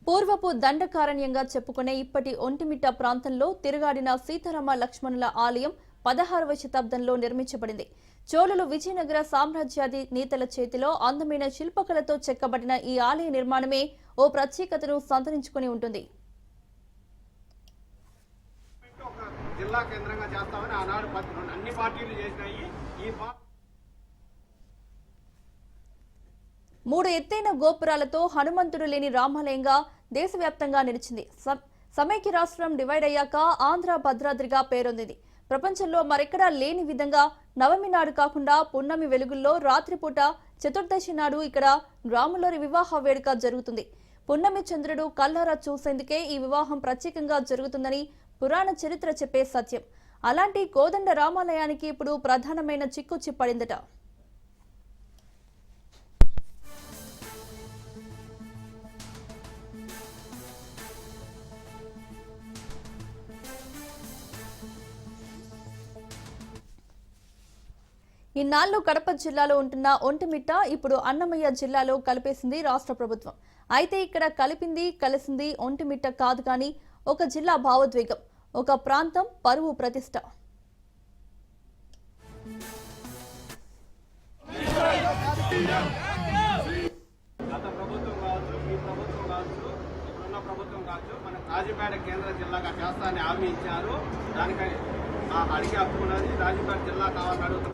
పూర్వపు దండకారణ్యంగా చెప్పుకునే ఇప్పటి ఒంటిమిట్ట ప్రాంతంలో తిరుగాడిన సీతారామ లక్ష్మణుల ఆలయం 16వ శతాబ్దంలో నిర్మించబడింది. చోళులు విజయనగర సామ్రాజ్యాది నేతల చేతిలో అందమైన శిల్పకళతో చెక్కబడిన ఈ ఆలయ నిర్మాణమే ఓ ప్రత్యేకతను సంతరించుకుని ఉంటుంది. జిల్లా కేంద్రంగా చేస్తామని ఆనాడు అన్ని పార్టీలు చేసినాయి. మూడు ఎత్తైన గోపురాలతో హనుమంతుడు లేని రామాలయంగా దేశవ్యాప్తంగా నిలిచింది. సమైక్య రాష్ట్రం డివైడ్ అయ్యాక ఆంధ్ర భద్రాద్రిగా పేరొందింది. ప్రపంచంలో మరెక్కడా లేని విధంగా నవమి నాడు కాకుండా పున్నమి వెలుగుల్లో రాత్రిపూట చతుర్దశి నాడు ఇక్కడ రాములవారి వివాహ వేడుక జరుగుతుంది. పున్నమి చంద్రుడు కల్లారా చూసేందుకే ఈ వివాహం ప్రత్యేకంగా జరుగుతుందని పురాణ చరిత్ర చెప్పే సత్యం. అలాంటి కోదండ రామాలయానికి ఇప్పుడు ప్రధానమైన చిక్కు చిప్పడిందట. ఇన్నాళ్లు కడప జిల్లాలో ఉంటున్న ఒంటిమిట్ట ఇప్పుడు అన్నమయ్య జిల్లాలో కలిపేసింది రాష్ట్ర ప్రభుత్వం. అయితే ఇక్కడ కలిసింది ఒంటిమిట్ట కాదు కానీ ఒక జిల్లా భావోద్వేగం, ఒక ప్రాంతం పరువు ప్రతిష్ట. రాజంపేట కేంద్ర జిల్లాగా చేస్తానని హామీ ఇచ్చారు. దానికై అడిగి అప్పుకున్నది రాజంపేట జిల్లా కావాలని అడుగుతున్నారు.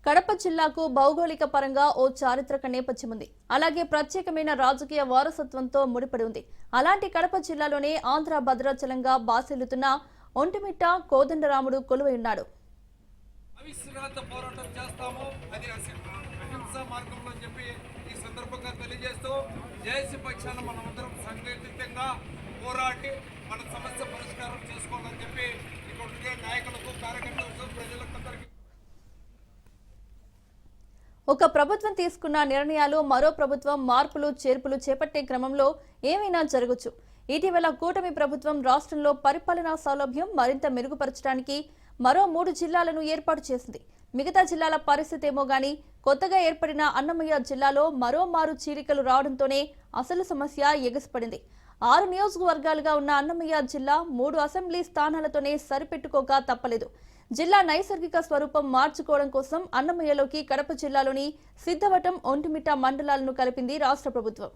కడప జిల్లాకు భౌగోళిక పరంగా ఓ చారిత్రక నేపథ్యం ఉంది. అలాగే ప్రత్యేకమైన రాజకీయ వారసత్వంతో ముడిపడి ఉంది. అలాంటి కడప జిల్లాలోనే ఆంధ్ర భద్రాచలంగా బాసెల్లుతున్న ఒంటిమిట్ట కోదండరాముడు కొలువై ఉన్నాడు. అవిశ్రాంత పోరాటం చేస్తాము, అది అహింసా మార్గంలో చెప్పి ఈ సందర్భంగా తెలియజేస్తూ జేఏసీ పక్షాన మనమందరం సంఘటితంగా పోరాటి మన సమస్య పరిష్కారం చేసుకోవాలని చెప్పి ఇక్కడ నాయకులకు, కార్యకర్తలకు, ప్రజలందరికీ. ఒక ప్రభుత్వం తీసుకున్న నిర్ణయాలు మరో ప్రభుత్వం మార్పులు చేర్పులు చేపట్టే క్రమంలో ఏమైనా జరగచ్చు. ఇటీవల కూటమి ప్రభుత్వం రాష్ట్రంలో పరిపాలనా సౌలభ్యం మరింత మెరుగుపరచడానికి మరో 3 జిల్లాలను ఏర్పాటు చేసింది. మిగతా జిల్లాల పరిస్థితి ఏమో గానీ కొత్తగా ఏర్పడిన అన్నమయ్య జిల్లాలో మరోమారు చీలికలు రావడంతోనే అసలు సమస్య ఎగసిపడింది. 6 నియోజకవర్గాలుగా ఉన్న అన్నమయ్య జిల్లా 3 అసెంబ్లీ స్థానాలతోనే సరిపెట్టుకోక తప్పలేదు. జిల్లా నైసర్గిక స్వరూపం మార్చుకోవడం కోసం అన్నమయ్యలోకి కడప జిల్లాలోని సిద్ధవటం, ఒంటిమిట్ట మండలాలను కలిపింది రాష్ట్ర ప్రభుత్వం.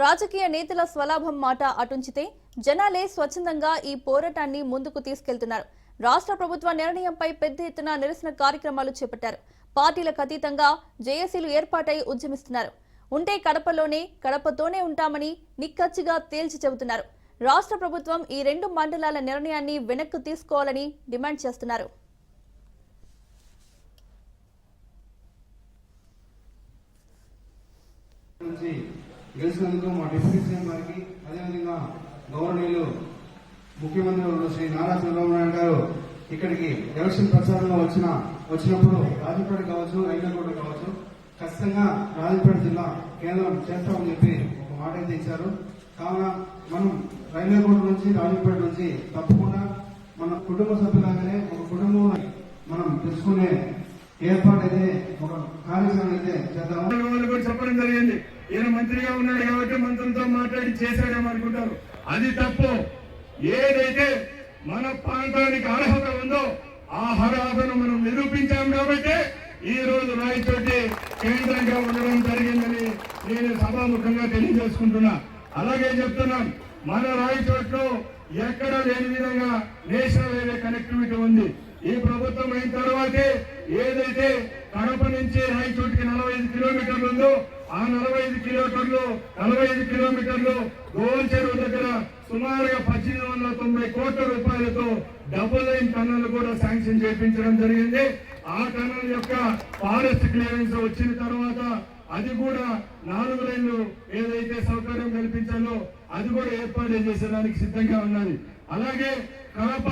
రాజకీయ నేతల స్వలాభం మాట అటుంచితే జనాలే స్వచ్ఛందంగా ఈ పోరాటాన్ని ముందుకు తీసుకెళ్తున్నారు. రాష్ట్ర ప్రభుత్వ నిర్ణయంపై పెద్ద ఎత్తున నిరసన కార్యక్రమాలు చేపట్టారు. పార్టీలకు అతీతంగా జేఏసీలు ఏర్పాటై ఉద్యమిస్తున్నారు. ఉంటే కడపతోనే ఉంటామని నిక్కచ్చిగా తేల్చి చెబుతున్నారు. రాష్ట్ర ప్రభుత్వం ఈ 2 మండలాల నిర్ణయాన్ని వెనక్కు తీసుకోవాలని డిమాండ్ చేస్తున్నారు. ముఖ్యమంత్రి శ్రీ నారా చంద్రబాబు నాయుడు గారు ఇక్కడికి ఎలక్షన్ ప్రచారంలో వచ్చినప్పుడు రాజంపేట కావచ్చు, రైల్వేకోట కావచ్చు, ఖచ్చితంగా రాజంపేట జిల్లా కేంద్రం చేస్తామని చెప్పి ఒక మాట అయితే ఇచ్చారు. కావున మనం రైల్వేకోట నుంచి రాజంపేట నుంచి తప్పకుండా మన కుటుంబ సభ్యులాగానే ఒక కుటుంబం మనం తెలుసుకునే ఏర్పాటు అయితే ఒక కార్యక్రమం అయితే చేద్దాము. వాళ్ళు కూడా చెప్పడం జరిగింది, ఈయన మంత్రిగా ఉన్నాడు కాబట్టి మంత్రులతో మాట్లాడి చేశాడేమో అనుకుంటారు. అది తప్పు. ఏదైతే మన ప్రాంతానికి అర్హత ఉందో ఆ అర్హతను మనం నిరూపించాం కాబట్టి ఈ రోజు రాయచోటి కేంద్రంగా ఉండడం జరిగిందని నేను సభాముఖంగా తెలియజేసుకుంటున్నా. అలాగే చెప్తున్నాం, మన రాయచోట్లో ఎక్కడ లేని విధంగా నేషనల్ హైవే కనెక్టివిటీ ఉంది. ఈ ప్రభుత్వం అయిన తర్వాతే ఏదైతే కడప నుంచి రాయచోటికి 45 కిలోమీటర్లు ఉందో ఆ 45 కిలోమీటర్లు గోల్ చెరువు దగ్గర సుమారుగా 1890 కోట్ల రూపాయలతో డబుల్ లైన్ టన్నల్ కూడా శాంక్షన్ చేయించడం జరిగింది. ఆ టన్నల్ యొక్క ఫారెస్ట్ క్లియరెన్స్ వచ్చిన తర్వాత అది కూడా 4 లైన్లు ఏదైతే సౌకర్యం కల్పించాలో అది కూడా ఏర్పాటు చేసేదానికి సిద్ధంగా ఉన్నది. అలాగే కడప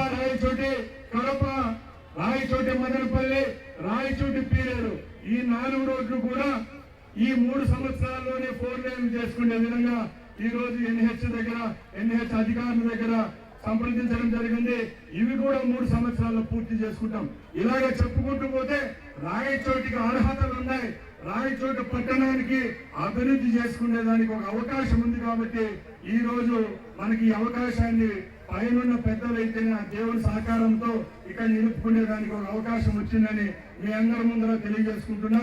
రాయచోటి మదనపల్లి, రాయచోటి పీలేరు ఈ 4 రోడ్లు కూడా ఈ 3 సంవత్సరాల్లోనే 4 లైన్ చేసుకునే విధంగా ఈ రోజు ఎన్హెచ్ అధికారుల దగ్గర సంప్రదించడం జరిగింది. ఇవి కూడా 3 సంవత్సరాల్లో పూర్తి చేసుకుంటాం. ఇలాగే చెప్పుకుంటూ పోతే రాయచోటికి అర్హతలు ఉన్నాయి. రాయచోటి పట్టణానికి అభివృద్ధి చేసుకునేదానికి ఒక అవకాశం ఉంది. కాబట్టి ఈ రోజు మనకి ఈ అవకాశాన్ని పైనున్న పెద్దలైతేనే ఆ దేవుని సహకారంతో ఇక్కడ నిలుపుకునేదానికి ఒక అవకాశం వచ్చిందని మీ అందరి ముందర తెలియజేసుకుంటున్నా.